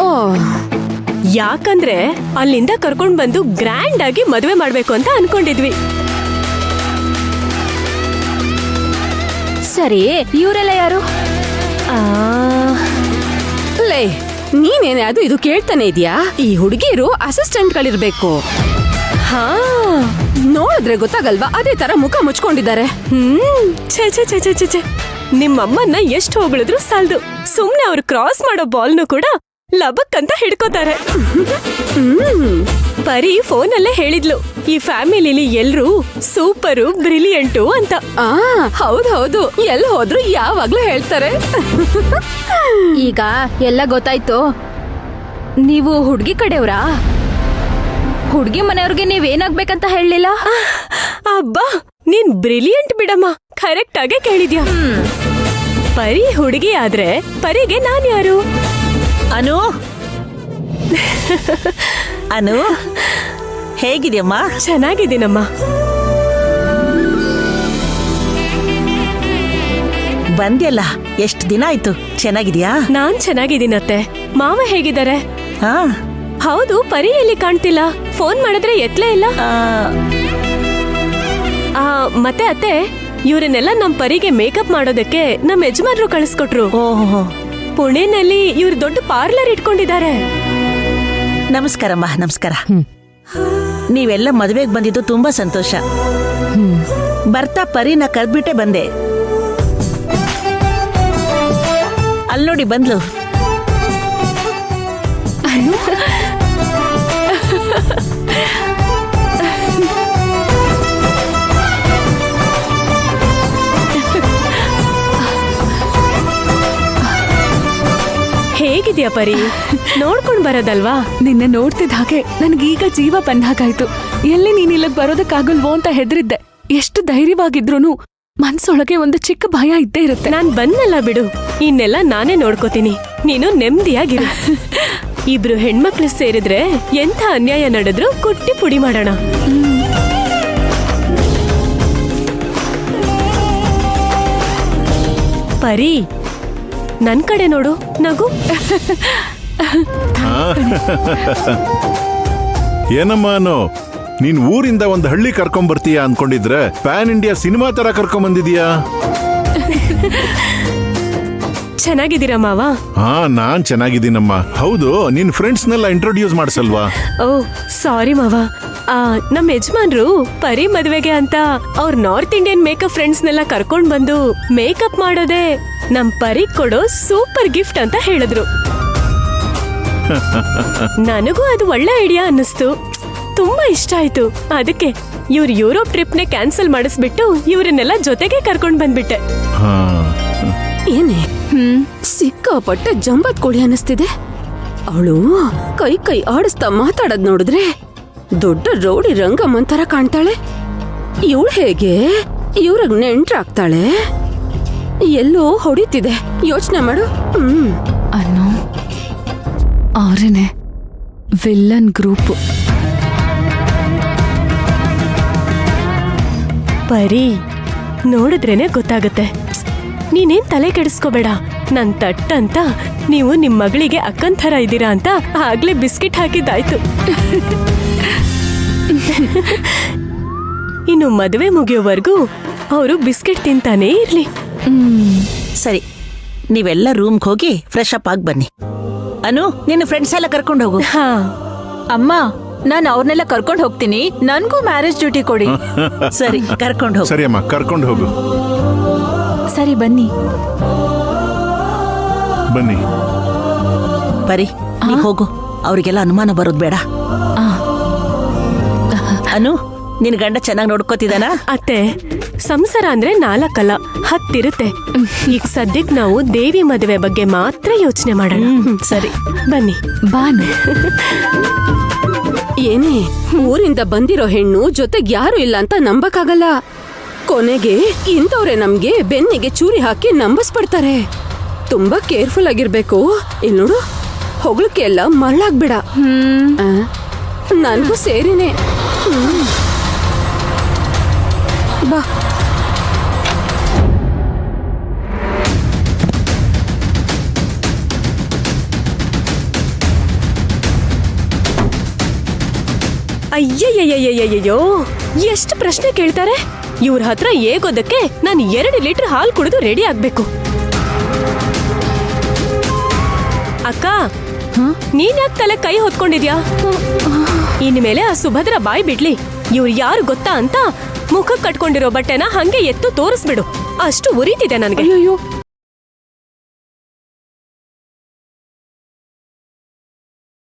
ಓ, ಯಾಕಂದ್ರೆ ಅಲ್ಲಿಂದ ಕರ್ಕೊಂಡ್ ಬಂದು ಗ್ರ್ಯಾಂಡ್ ಆಗಿ ಮದುವೆ ಮಾಡ್ಬೇಕು ಅಂತ ಅನ್ಕೊಂಡಿದ್ವಿ. ಸರಿ, ಇವರೆಲ್ಲ ಯಾರು? ಆ, ಲೇ, ನೀನೇನೆ ಅದು ಇದು ಕೇಳ್ತಾನೆ ಇದೀಯಾ? ಈ ಹುಡುಗಿರು ಅಸಿಸ್ಟೆಂಟ್ಗಳಿರ್ಬೇಕು. ಹಾ, ನೋಡಿದ್ರೆ ಗೊತ್ತಾಗಲ್ವಾ? ಅದೇ ತರ ಮುಖ ಮುಚ್ಕೊಂಡಿದ್ದಾರೆ. ಛೇ ಛೇ ಛೇ ಛೇ ಛೇ ಛೇ. ನಿಮ್ಮಮ್ಮನ್ನ ಎಷ್ಟು ಹೊಗಳಿದ್ರು ಸಾಲ್ದು. ಸುಮ್ನೆ ಅವ್ರು ಕ್ರಾಸ್ ಮಾಡೋ ಬಾಲ್ನು ಕೂಡ ಲಬಕ್ ಅಂತ ಹಿಡ್ಕೋತಾರೆ. ಪರಿ ಫೋನಲ್ಲೇ ಹೇಳಿದ್ಲು, ಈ ಫ್ಯಾಮಿಲಿಲಿ ಎಲ್ರೂ ಸೂಪರು ಬ್ರಿಲಿಯಂಟು ಅಂತ. ಹೌದೌದು, ಎಲ್ಲಿ ಹೋದ್ರು ಯಾವಾಗ್ಲೂ ಹೇಳ್ತಾರೆ. ಈಗ ಎಲ್ಲ ಗೊತ್ತಾಯ್ತು. ನೀವು ಹುಡ್ಗಿ ಕಡೆಯವ್ರಾ? ಹುಡ್ಗಿ ಮನೆಯವ್ರಿಗೆ ನೀವೇನಾಗ್ಬೇಕಂತ ಹೇಳಲಿಲ್ಲ? ಅಬ್ಬಾ, ನೀನ್ ಬ್ರಿಲಿಯಂಟ್ ಬಿಡಮ್ಮ, ಕರೆಕ್ಟ್ ಆಗೇ ಕೇಳಿದ್ಯಾ. ಪರಿ ಹುಡುಗಿ ಆದ್ರೆ ಪರಿಗೆ ನಾನ್ ಯಾರು? ಅನು ಅನು, ಹೇಗಿದ್ಯಮ್ಮ? ಚೆನ್ನಾಗಿದ್ದೀನಮ್ಮ. ಬಂದ್ಯಲ್ಲ, ಎಷ್ಟು ದಿನ ಆಯ್ತು. ಚೆನ್ನಾಗಿದ್ಯಾ? ನಾನ್ ಚೆನ್ನಾಗಿದ್ದೀನತ್ತೆ. ಮಾವ ಹೇಗಿದ್ದಾರೆ? ಹಾ, ಹೌದು, ಪರಿ ಎಲ್ಲಿ ಕಾಣ್ತಿಲ್ಲ. ಫೋನ್ ಮಾಡಿದ್ರೆ ಎತ್ಲೇ ಇಲ್ಲ. ಮತ್ತೆ ಅತ್ತೆ, ಇವ್ರನ್ನೆಲ್ಲ ನಮ್ ಪರಿಗೆ ಮೇಕಪ್ ಮಾಡೋದಕ್ಕೆ ನಮ್ ಯಜಮಾನ್ರು ಕಳಿಸ್ಕೊಟ್ರು. ಓಹೋ, ಪುಣೆನಲ್ಲಿ ಇವ್ರು ದೊಡ್ಡ ಪಾರ್ಲರ್ ಇಟ್ಕೊಂಡಿದ್ದಾರೆ. ನಮಸ್ಕಾರಮ್ಮ. ನಮಸ್ಕಾರ. ನೀವೆಲ್ಲ ಮದುವೆಗೆ ಬಂದಿದ್ದು ತುಂಬಾ ಸಂತೋಷ. ಬರ್ತಾ ಪರಿನ ಕರ್ದ್ಬಿಟ್ಟೆ ಬಂದೆ. ಅಲ್ಲಿ ನೋಡಿ ಬಂದ್ಲು. ಹೇಗಿದ್ಯಾ ಪರಿ? ನೋಡ್ಕೊಂಡ್ ಬರೋದಲ್ವಾ? ನಿನ್ನೆ ನೋಡ್ತಿದ್ದ ಹಾಗೆ ನನ್ಗೀಗ ಜೀವ ಬಂದಾಗಾಯ್ತು. ಎಲ್ಲಿ ನೀನ್ ಇಲ್ಲಿಗ್ ಬರೋದಕ್ಕಾಗಲ್ವೋ ಅಂತ ಹೆದರಿದ್ದೆ. ಎಷ್ಟು ಧೈರ್ಯವಾಗಿದ್ರೂನು ಮನ್ಸೊಳಗೆ ಒಂದು ಚಿಕ್ಕ ಭಯ ಇದ್ದೇ ಇರುತ್ತೆ. ನಾನ್ ಬಂದಲ್ಲ ಬಿಡು, ಇನ್ನೆಲ್ಲ ನಾನೇ ನೋಡ್ಕೋತೀನಿ. ನೀನು ನೆಮ್ಮದಿಯಾಗಿರು. ಇಬ್ರು ಹೆಣ್ಮಕ್ಳು ಸೇರಿದ್ರೆ ಎಂಥ ಅನ್ಯಾಯ ನಡೆದ್ರು ಕುಟ್ಟಿ ಪುಡಿ ಮಾಡೋಣ. ಪರಿ, ನನ್ ಕಡೆ ನೋಡು, ನಗು. ಏನಮ್ಮ ಅನು, ನೀನ್ ಊರಿಂದ ಒಂದು ಹಳ್ಳಿ ಕರ್ಕೊಂಬರ್ತೀಯ ಅನ್ಕೊಂಡಿದ್ರೆ ಪ್ಯಾನ್ ಇಂಡಿಯಾ ಸಿನಿಮಾ ತರ ಕರ್ಕೊಂಬಂದಿದೀಯಾ. ಚೆನ್ನಾಗಿದ್ದೀರಾ ಮಾವ? ಹಾ, ನಾನ್ ಚೆನ್ನಾಗಿದ್ದೀನಮ್ಮ. ಹೌದು, ನಿನ್ ಫ್ರೆಂಡ್ಸ್ನೆಲ್ಲ ಇಂಟ್ರೊಡ್ಯೂಸ್ ಮಾಡ್ಸಲ್ವಾ? ಓ ಸಾರಿ ಮಾವ, ನಮ್ ಯಜಮಾನ್ರು ಪರಿ ಮದ್ವೆಗೆ ಅಂತ ಅವ್ರ ನಾರ್ತ್ ಇಂಡಿಯನ್ ಮೇಕಪ್ ಫ್ರೆಂಡ್ಸ್ನೆಲ್ಲ ಕರ್ಕೊಂಡ್ ಬಂದು ಮೇಕಪ್ ಮಾಡೋದೇ ನಮ್ ಪರಿ ಕೊಡೋ ಸೂಪರ್ ಗಿಫ್ಟ್ ಅಂತ ಹೇಳಿದ್ರು. ನನಗೂ ಅದು ಒಳ್ಳೆ ಐಡಿಯಾ ಅನ್ನಿಸ್ತು. ತುಂಬಾ ಇಷ್ಟ ಆಯ್ತು. ಅದಕ್ಕೆ ಇವ್ರ ಯುರೋಪ್ ಟ್ರಿಪ್ನೆ ಕ್ಯಾನ್ಸಲ್ ಮಾಡಿಸ್ಬಿಟ್ಟು ಇವ್ರನ್ನೆಲ್ಲ ಜೊತೆಗೆ ಕರ್ಕೊಂಡ್ ಬಂದ್ಬಿಟ್ಟೆ. ಏನೇ, ಸಿಕ್ಕಾಪಟ್ಟೆ ಜಂಬತ್ ಕೋಳಿ ಅನ್ನಿಸ್ತಿದೆ. ಅವಳು ಕೈ ಕೈ ಆಡಿಸ್ತಾ ಮಾತಾಡದ್ ನೋಡಿದ್ರೆ ದೊಡ್ಡ ರೌಡಿ ರಂಗಮ್ಮನ್ ತರ ಕಾಣ್ತಾಳೆ. ಇವಳು ಹೇಗೆ ಇವ್ರಿಗೆ ನೆಂಟ್ರಾಗ್ತಾಳೆ? ಎಲ್ಲೋ ಹೊಡಿತಿದೆ, ಯೋಚನೆ ಮಾಡು. ಅನ್ನೋ ಅವರೇನೆ ವಿಲ್ಲನ್ ಗ್ರೂಪ್. ಪರಿ, ನೋಡಿದ್ರೇನೆ ಗೊತ್ತಾಗುತ್ತೆ. ನೀನೇನ್ ತಲೆ ಕೆಡಿಸ್ಕೋಬೇಡ. ನನ್ ತಟ್ಟಂತ ನೀವು ನಿಮ್ ಮಗಳಿಗೆ ಅಕ್ಕನ್ ಥರ ಇದ್ದೀರಾ ಅಂತ ಆಗ್ಲೇ ಬಿಸ್ಕಿಟ್ ಹಾಕಿದ್ದಾಯ್ತು. ಇನ್ನು ಮದುವೆ ಮುಗಿಯೋವರೆಗೂ ಅವರು ಬಿಸ್ಕೆಟ್ ತಿಂತಾನೇ ಇರ್ಲಿ. ಸರಿ, ನೀವೆಲ್ಲ ರೂಮ್ಗೆ ಹೋಗಿ ಫ್ರೆಶ್ ಅಪ್ ಆಗಿ ಬನ್ನಿ. ಅನು, ನಿನ್ನ ಫ್ರೆಂಡ್ಸ್ ಎಲ್ಲ ಕರ್ಕೊಂಡು ಹೋಗು. ಹಾ ಅಮ್ಮ, ನಾನು ಅವ್ರನ್ನೆಲ್ಲ ಕರ್ಕೊಂಡು ಹೋಗ್ತೀನಿ. ನನ್ಗೂ ಮ್ಯಾರೇಜ್ ಡ್ಯೂಟಿ ಕೊಡಿ. ಸರಿ, ಕರ್ಕೊಂಡು ಹೋಗು. ಸರಿ ಅಮ್ಮ, ಕರ್ಕೊಂಡು ಹೋಗು. ಸರಿ, ಬನ್ನಿ. ಬನ್ನಿ ಪರಿ, ನೀ ಹೋಗು. ಅವ್ರಿಗೆಲ್ಲ ಅನುಮಾನ ಬರೋದು ಬೇಡ. ಅನು, ನಿನ್ ಗಂಡ ಚೆನ್ನಾಗಿ ನೋಡ್ಕೋತಿದಾನ? ಅತ್ತೆ, ಸಂಸಾರ ಅಂದ್ರೆ 4 ಅಲ್ಲ 10 ಇರುತ್ತೆ. ಈಗ ಸದ್ಯಕ್ ನಾವು ದೇವಿ ಮದುವೆ ಬಗ್ಗೆ ಮಾತ್ರ ಯೋಚನೆ ಮಾಡೋಣ. ಸರಿ, ಬನ್ನಿ. ಬಾನು, ಏನೇ, ಊರಿಂದ ಬಂದಿರೋ ಹೆಣ್ಣು ಜೊತೆಗ್ ಯಾರು ಇಲ್ಲ ಅಂತ ನಂಬಕ್ಕಾಗಲ್ಲ. ಕೊನೆಗೆ ಇಂಥವ್ರೆ ನಮ್ಗೆ ಬೆನ್ನಿಗೆ ಚೂರಿ ಹಾಕಿ ನಂಬಸ್ಬಿಡ್ತಾರೆ. ತುಂಬಾ ಕೇರ್ಫುಲ್ ಆಗಿರ್ಬೇಕು. ಇಲ್ಲಿ ನೋಡು, ಹೊಗಳಕ್ಕೆ ಎಲ್ಲ ಮರಳಾಗ್ಬೇಡ. ನನ್ಗೂ ಸೇರಿನೇ. ಬಾ. ಅಯ್ಯಯ್ಯಯ್ಯಯ್ಯಯ್ಯೋ ಎಷ್ಟು ಪ್ರಶ್ನೆ ಕೇಳ್ತಾರೆ. ಇವ್ರ ಹತ್ರ ಏಗೋದಕ್ಕೆ ನಾನು 2 ಲೀಟರ್ ಹಾಲು ಕುಡಿದು ರೆಡಿ ಆಗ್ಬೇಕು. ಅಕ್ಕ, ನೀನ್ ಯಾಕೆ ತಲೆ ಕೈ ಹೊತ್ಕೊಂಡಿದ್ಯಾ? ಇನ್ಮೇಲೆ ಆ ಸುಭದ್ರ ಬಾಯ್ ಬಿಡ್ಲಿ. ಇವ್ರು ಯಾರು ಗೊತ್ತಾ ಅಂತ ಮುಖಕ್ಕೆ ಕಟ್ಕೊಂಡಿರೋ ಬಟ್ಟೆನ ಹಂಗೆ ಎತ್ತು ತೋರಿಸ್ಬಿಡು. ಅಷ್ಟು ಉರಿತಿದೆ ನನಗೆ. ಅಯ್ಯೋ